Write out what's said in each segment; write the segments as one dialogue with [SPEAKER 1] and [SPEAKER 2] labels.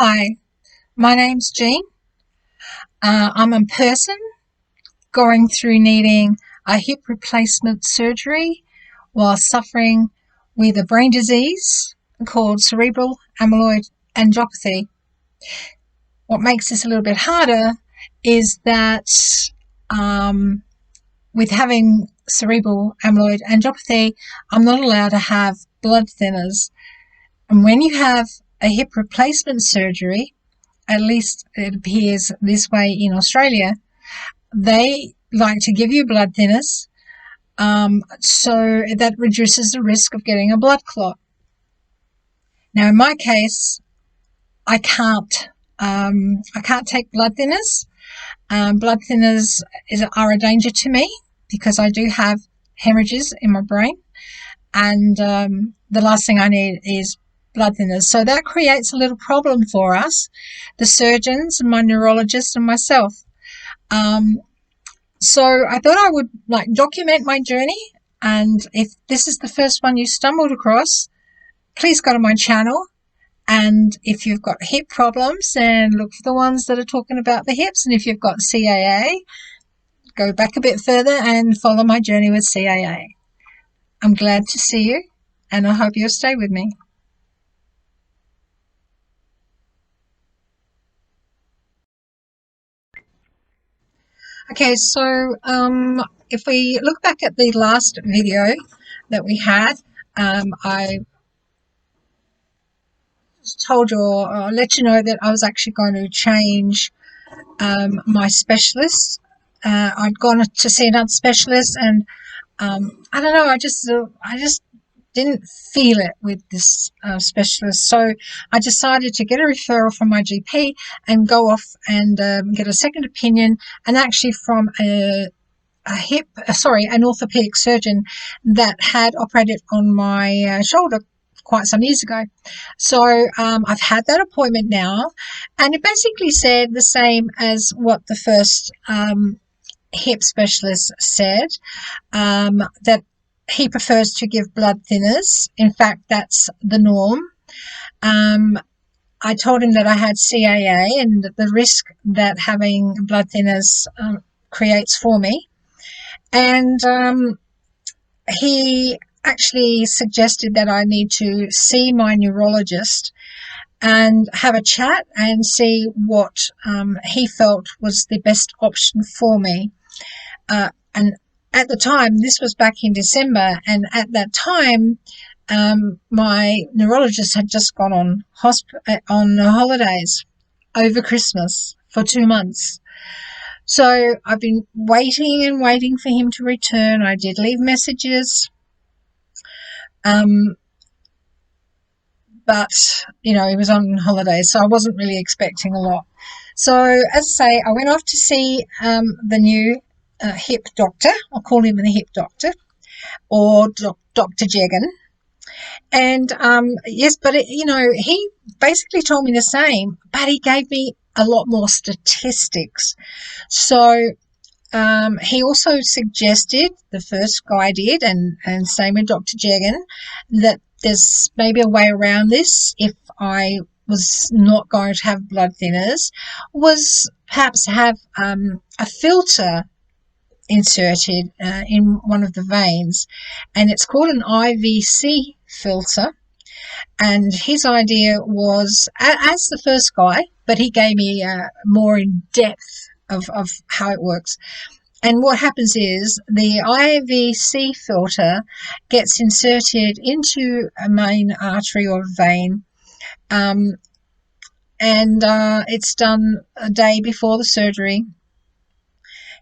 [SPEAKER 1] Hi, my name's Jean. I'm a person going through needing a hip replacement surgery while suffering with a brain disease called cerebral amyloid angiopathy. What makes this a little bit harder is that with having cerebral amyloid angiopathy, I'm not allowed to have blood thinners. And when you have a hip replacement surgery, at least it appears this way in Australia, they like to give you blood thinners, so that reduces the risk of getting a blood clot. Now, in my case, I can't take blood thinners. Blood thinners are a danger to me because I do have hemorrhages in my brain, and the last thing I need is blood thinners. So that creates a little problem for us, the surgeons, my neurologist, and myself. So I thought I would document my journey, and if this is the first one you stumbled across, please go to my channel. And if you've got hip problems, then look for the ones that are talking about the hips. And if you've got CAA, go back a bit further and follow my journey with CAA. I'm glad to see you, and I hope you'll stay with me. Okay, so if we look back at the last video that we had, I told you or let you know that I was actually going to change my specialist. I'd gone to see another specialist, and I don't know, I just didn't feel it with this specialist. So I decided to get a referral from my GP and go off and get a second opinion, and actually from an orthopedic surgeon that had operated on my shoulder quite some years ago. So I've had that appointment now, and it basically said the same as what the first hip specialist said, that he prefers to give blood thinners. In fact, that's the norm. I told him that I had CAA and the risk that having blood thinners creates for me. And he actually suggested that I need to see my neurologist and have a chat and see what he felt was the best option for me. And at the time, this was back in December, and at that time, my neurologist had just gone on holidays over Christmas for 2 months. So I've been waiting and waiting for him to return. I did leave messages, but he was on holiday, so I wasn't really expecting a lot. So as I say, I went off to see the new hip doctor. I'll call him the hip doctor, or Dr. Jegan. And yes, but he basically told me the same, but he gave me a lot more statistics. So he also suggested, the first guy did, and same with Dr. Jegan, that there's maybe a way around this if I was not going to have blood thinners, was perhaps have a filter inserted in one of the veins, and it's called an IVC filter. And his idea was, as the first guy, but he gave me more in depth of how it works. And what happens is the IVC filter gets inserted into a main artery or vein, and it's done a day before the surgery.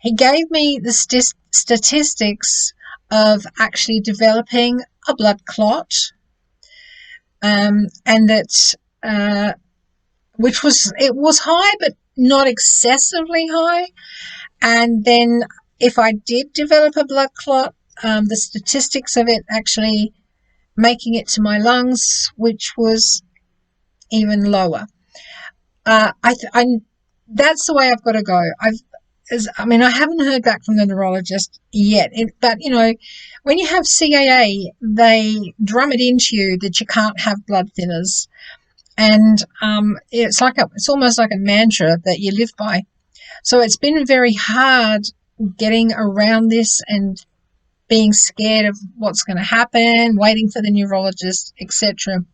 [SPEAKER 1] He gave me the statistics of actually developing a blood clot, and that it was high, but not excessively high. And then if I did develop a blood clot, the statistics of it actually making it to my lungs, which was even lower. That's the way I've got to go. I haven't heard back from the neurologist yet, but when you have CAA, they drum it into you that you can't have blood thinners. And it's almost like a mantra that you live by. So it's been very hard getting around this and being scared of what's going to happen, waiting for the neurologist, etc.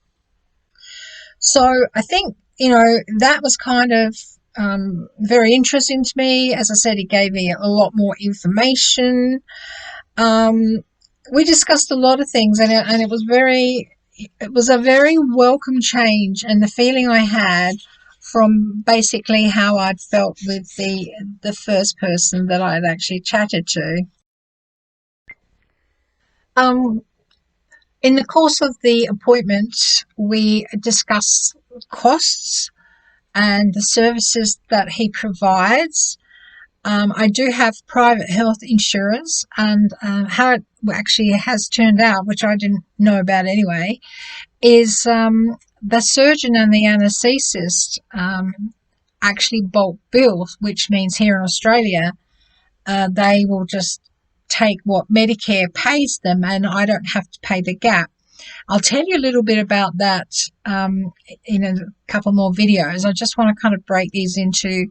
[SPEAKER 1] So I think, that was kind of very interesting to me. As I said, it gave me a lot more information. We discussed a lot of things, and it was a very welcome change, and the feeling I had from basically how I'd felt with the first person that I'd actually chatted to. In the course of the appointment, we discussed costs and the services that he provides. I do have private health insurance, and how it actually has turned out, which I didn't know about anyway, is the surgeon and the anaesthetist actually bulk bill, which means here in Australia, they will just take what Medicare pays them, and I don't have to pay the gap. I'll tell you a little bit about that in a couple more videos. I just want to kind of break these into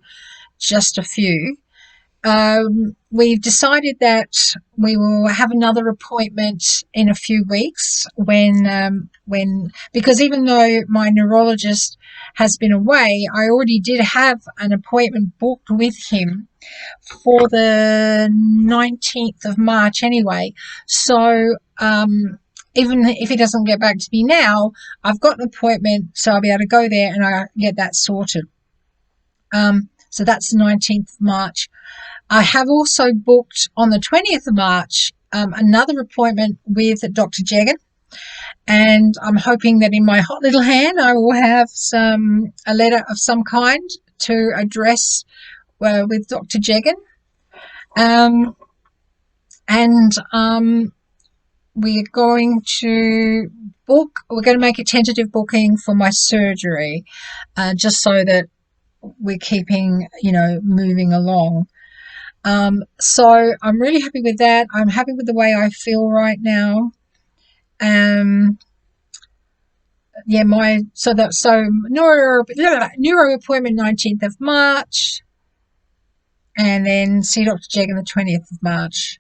[SPEAKER 1] just a few. We've decided that we will have another appointment in a few weeks because even though my neurologist has been away, I already did have an appointment booked with him for the 19th of March anyway. So even if he doesn't get back to me now, I've got an appointment, so I'll be able to go there and I get that sorted. So that's the 19th of March. I have also booked on the 20th of March another appointment with Dr. Jegan, and I'm hoping that in my hot little hand I will have a letter of some kind to address with Dr. Jegan. We're going to make a tentative booking for my surgery, just so that we're keeping, moving along. So I'm really happy with that. I'm happy with the way I feel right now. Neuro appointment 19th of March, and then see Dr. Jegan the 20th of March.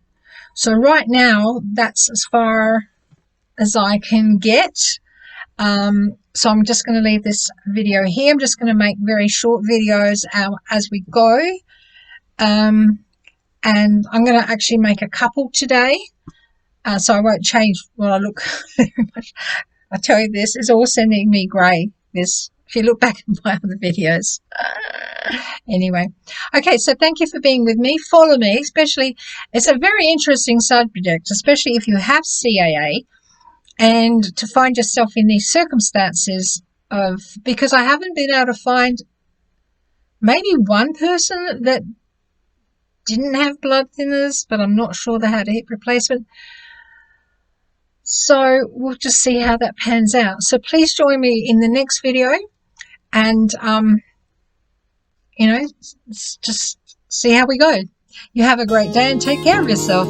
[SPEAKER 1] So right now, that's as far as I can get. So I'm just going to leave this video here. I'm just going to make very short videos as we go. And I'm going to actually make a couple today. So I won't change what I look very much. I tell you, this is all sending me grey. If you look back at my other videos. Anyway, okay, so thank you for being with me. Follow me, especially, it's a very interesting subject, especially if you have CAA, and to find yourself in these circumstances because I haven't been able to find maybe one person that didn't have blood thinners, but I'm not sure they had a hip replacement. So we'll just see how that pans out. So please join me in the next video, and just see how we go. You have a great day and take care of yourself.